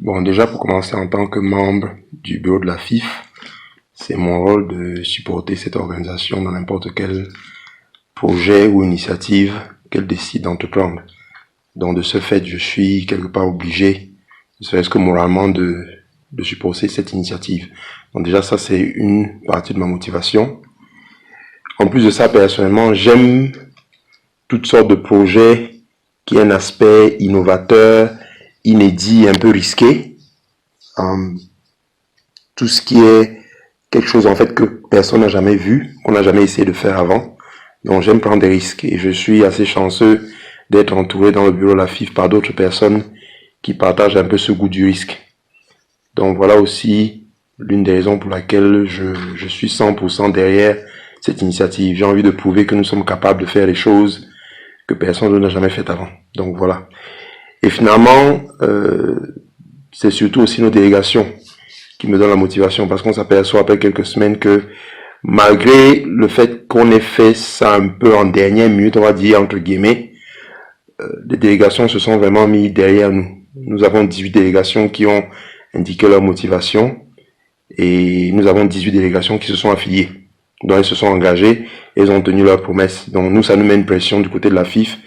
Bon, déjà pour commencer, en tant que membre du bureau de la FIF, c'est mon rôle de supporter cette organisation dans n'importe quel projet ou initiative qu'elle décide d'entreprendre. Donc de ce fait, je suis quelque part obligé, ne serait-ce que moralement, de supporter cette initiative. Donc déjà, ça c'est une partie de ma motivation. En plus de ça, personnellement, j'aime toutes sortes de projets qui ont un aspect innovateur, inédit, un peu risqué. Tout ce qui est quelque chose en fait que personne n'a jamais vu, qu'on n'a jamais essayé de faire avant. Donc j'aime prendre des risques et je suis assez chanceux d'être entouré dans le bureau de la FIF par d'autres personnes qui partagent un peu ce goût du risque. Donc voilà aussi l'une des raisons pour laquelle je suis 100% derrière cette initiative. J'ai envie de prouver que nous sommes capables de faire des choses que personne n'a jamais faites avant. Donc voilà. Et finalement, c'est surtout aussi nos délégations qui me donnent la motivation, parce qu'on s'aperçoit après quelques semaines que malgré le fait qu'on ait fait ça un peu en dernière minute, on va dire entre guillemets, les délégations se sont vraiment mis derrière nous. Nous avons 18 délégations qui ont indiqué leur motivation et nous avons 18 délégations qui se sont affiliées. Donc elles se sont engagées et elles ont tenu leurs promesses. Donc nous, ça nous met une pression du côté de la FIF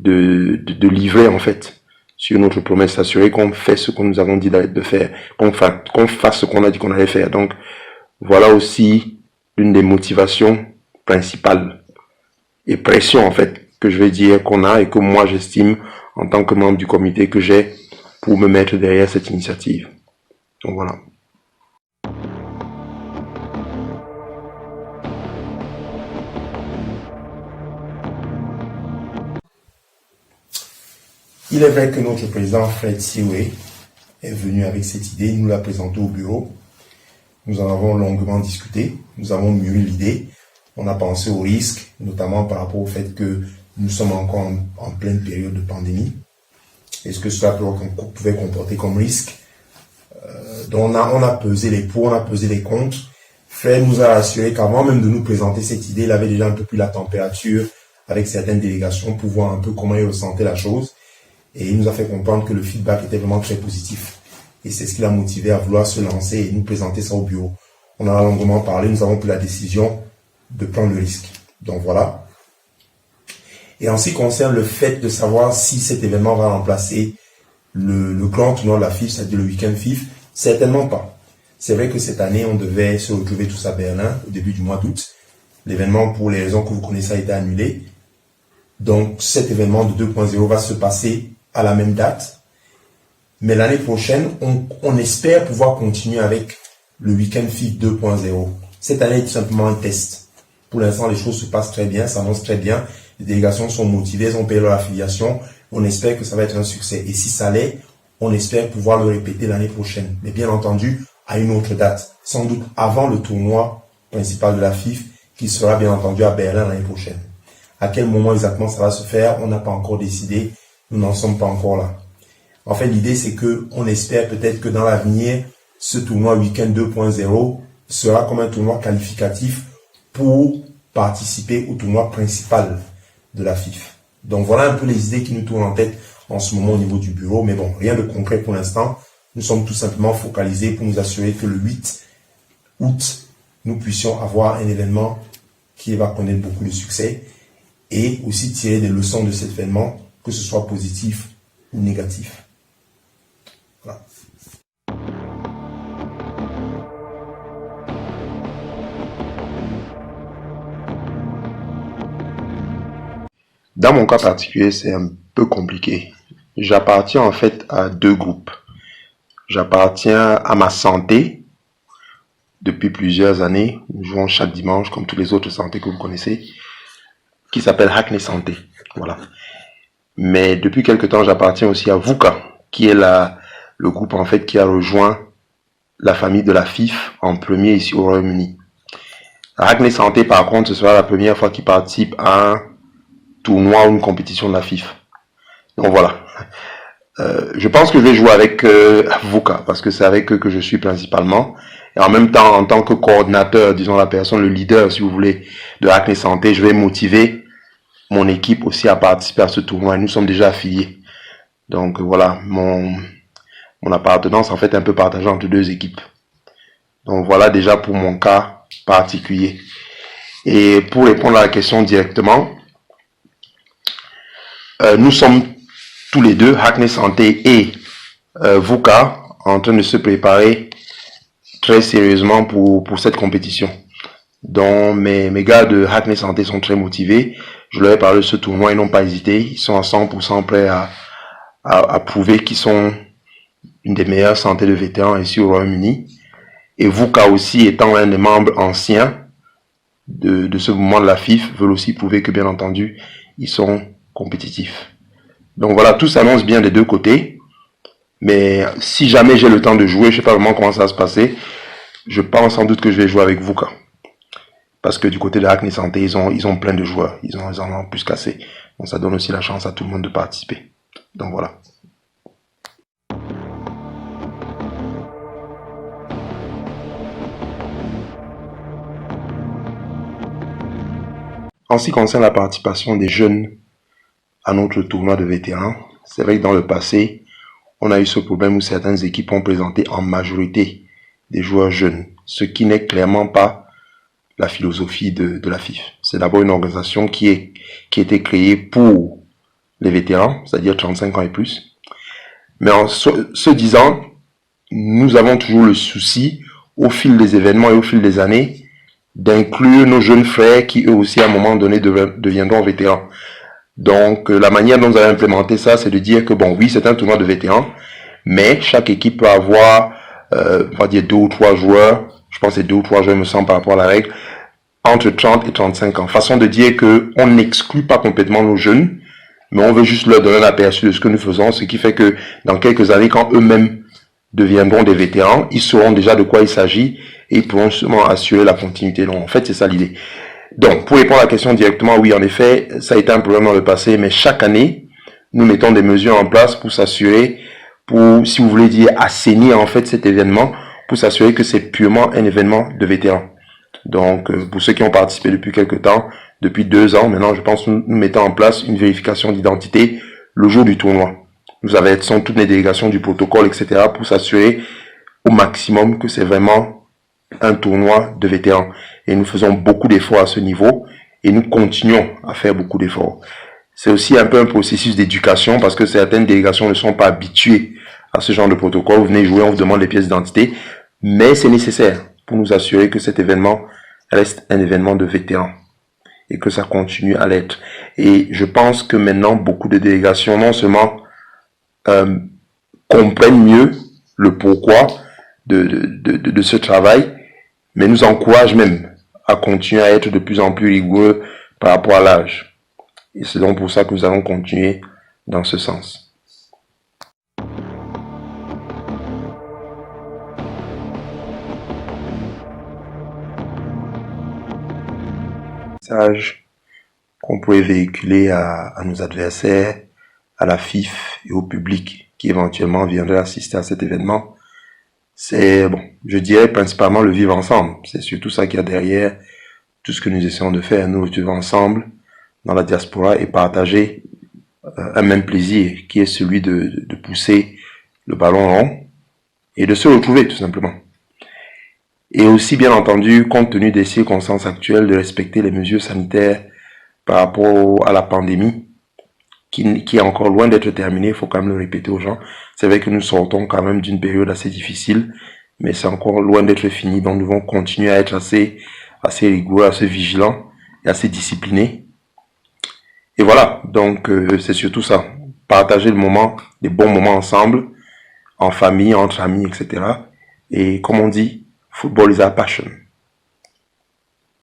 de livrer en fait sur notre promesse, s'assurer qu'on fait ce que nous avons dit de faire, qu'on fasse ce qu'on a dit qu'on allait faire. Donc voilà aussi l'une des motivations principales et pression en fait que je vais dire qu'on a et que moi j'estime en tant que membre du comité que j'ai pour me mettre derrière cette initiative. Donc voilà. Il est vrai que notre président Fred Siwe est venu avec cette idée, il nous l'a présenté au bureau. Nous en avons longuement discuté, nous avons mûri l'idée. On a pensé aux risques, notamment par rapport au fait que nous sommes encore en pleine période de pandémie. Est-ce que cela pouvait comporter comme risque? Donc on a pesé les pour, on a pesé les contre. Fred nous a assuré qu'avant même de nous présenter cette idée, il avait déjà un peu pris la température avec certaines délégations pour voir un peu comment il ressentait la chose. Et il nous a fait comprendre que le feedback était vraiment très positif. Et c'est ce qui l'a motivé à vouloir se lancer et nous présenter ça au bureau. On en a longuement parlé, nous avons pris la décision de prendre le risque. Donc voilà. Et en ce qui concerne le fait de savoir si cet événement va remplacer le grand tournoi de la FIF, c'est-à-dire le week-end FIF, certainement pas. C'est vrai que cette année, on devait se retrouver tous à Berlin au début du mois d'août. L'événement, pour les raisons que vous connaissez, a été annulé. Donc cet événement de 2.0 va se passer à la même date. Mais l'année prochaine, on espère pouvoir continuer avec le week-end FIF 2.0. Cette année est tout simplement un test. Pour l'instant, les choses se passent très bien, ça avance très bien. Les délégations sont motivées, elles ont payé leur affiliation. On espère que ça va être un succès. Et si ça l'est, on espère pouvoir le répéter l'année prochaine. Mais bien entendu, à une autre date. Sans doute avant le tournoi principal de la FIF, qui sera bien entendu à Berlin l'année prochaine. À quel moment exactement ça va se faire, on n'a pas encore décidé. Nous n'en sommes pas encore là. En fait, l'idée, c'est que on espère peut-être que dans l'avenir, ce tournoi Week-end 2.0 sera comme un tournoi qualificatif pour participer au tournoi principal de la FIF. Donc voilà un peu les idées qui nous tournent en tête en ce moment au niveau du bureau. Mais bon, rien de concret pour l'instant. Nous sommes tout simplement focalisés pour nous assurer que le 8 août, nous puissions avoir un événement qui va connaître beaucoup de succès et aussi tirer des leçons de cet événement, que ce soit positif ou négatif. Voilà. Dans mon cas particulier, c'est un peu compliqué. J'appartiens en fait à deux groupes. J'appartiens à ma santé. Depuis plusieurs années, nous jouons chaque dimanche, comme tous les autres santé que vous connaissez, qui s'appelle Hackney Santé. Voilà. Mais depuis quelque temps, j'appartiens aussi à VUCA, qui est le groupe en fait qui a rejoint la famille de la FIF en premier ici au Royaume-Uni. Hackney Santé, par contre, ce sera la première fois qu'il participe à un tournoi ou une compétition de la FIF. Donc voilà. Je pense que je vais jouer avec VUCA, parce que c'est avec eux que je suis principalement. Et en même temps, en tant que coordinateur, disons la personne, le leader, si vous voulez, de Hackney Santé, je vais motiver mon équipe aussi à participer à ce tournoi. Et nous sommes déjà affiliés. Donc voilà, mon appartenance en fait un peu partagée entre deux équipes. Donc voilà déjà pour mon cas particulier. Et pour répondre à la question directement, nous sommes tous les deux, Hackney Santé et VUCA, en train de se préparer très sérieusement pour cette compétition. Donc mes gars de Hackney Santé sont très motivés. Je leur ai parlé de ce tournoi, ils n'ont pas hésité. Ils sont à 100% prêts à prouver qu'ils sont une des meilleures santé de vétérans ici au Royaume-Uni. Et VUCA aussi, étant l'un des membres anciens de ce mouvement de la FIF, veulent aussi prouver que bien entendu, ils sont compétitifs. Donc voilà, tout s'annonce bien des deux côtés. Mais si jamais j'ai le temps de jouer, je ne sais pas vraiment comment ça va se passer. Je pense sans doute que je vais jouer avec VUCA. Parce que du côté de Hackney Santé, ils ont plein de joueurs. Ils en ont plus qu'assez. Donc ça donne aussi la chance à tout le monde de participer. Donc voilà. En ce qui concerne la participation des jeunes à notre tournoi de vétérans, c'est vrai que dans le passé, on a eu ce problème où certaines équipes ont présenté en majorité des joueurs jeunes, ce qui n'est clairement pas la philosophie de la FIF. C'est d'abord une organisation qui a été créée pour les vétérans, c'est-à-dire 35 ans et plus. Mais en ce disant, nous avons toujours le souci, au fil des événements et au fil des années, d'inclure nos jeunes frères qui eux aussi à un moment donné deviendront vétérans. Donc la manière dont nous avons implémenté ça, c'est de dire que bon oui, c'est un tournoi de vétérans, mais chaque équipe peut avoir, on va dire 2 ou 3 joueurs, je pense que c'est 2 ou 3 joueurs, me semble, par rapport à la règle, entre 30 et 35 ans. Façon de dire que on n'exclut pas complètement nos jeunes, mais on veut juste leur donner un aperçu de ce que nous faisons, ce qui fait que dans quelques années, quand eux-mêmes deviendront des vétérans, ils sauront déjà de quoi il s'agit et ils pourront justement assurer la continuité. Donc en fait, c'est ça l'idée. Donc, pour répondre à la question directement, oui, en effet, ça a été un problème dans le passé, mais chaque année, nous mettons des mesures en place pour s'assurer, pour, si vous voulez dire, assainir en fait cet événement, pour s'assurer que c'est purement un événement de vétérans. Donc, pour ceux qui ont participé depuis quelques temps, depuis 2 ans, maintenant, je pense que nous mettons en place une vérification d'identité le jour du tournoi. Nous avertissons toutes les délégations du protocole, etc., pour s'assurer au maximum que c'est vraiment un tournoi de vétérans. Et nous faisons beaucoup d'efforts à ce niveau et nous continuons à faire beaucoup d'efforts. C'est aussi un peu un processus d'éducation parce que certaines délégations ne sont pas habituées à ce genre de protocole. Vous venez jouer, on vous demande les pièces d'identité, mais c'est nécessaire pour nous assurer que cet événement reste un événement de vétérans et que ça continue à l'être. Et je pense que maintenant, beaucoup de délégations non seulement comprennent mieux le pourquoi de ce travail, mais nous encouragent même à continuer à être de plus en plus rigoureux par rapport à l'âge. Et c'est donc pour ça que nous allons continuer dans ce sens. Message qu'on pourrait véhiculer à nos adversaires, à la FIF et au public qui éventuellement viendrait assister à cet événement, c'est, bon, je dirais principalement le vivre ensemble. C'est surtout ça qu'il y a derrière tout ce que nous essayons de faire. Nous vivons ensemble dans la diaspora et partager un même plaisir qui est celui de pousser le ballon rond et de se retrouver tout simplement. Et aussi, bien entendu, compte tenu des circonstances actuelles, de respecter les mesures sanitaires par rapport à la pandémie qui est encore loin d'être terminée, il faut quand même le répéter aux gens. C'est vrai que nous sortons quand même d'une période assez difficile, mais c'est encore loin d'être fini, donc nous devons continuer à être assez rigoureux, assez vigilants et assez disciplinés. Et voilà, donc c'est surtout ça, partager le moment, des bons moments ensemble, en famille, entre amis, etc. Et comme on dit, football is our passion.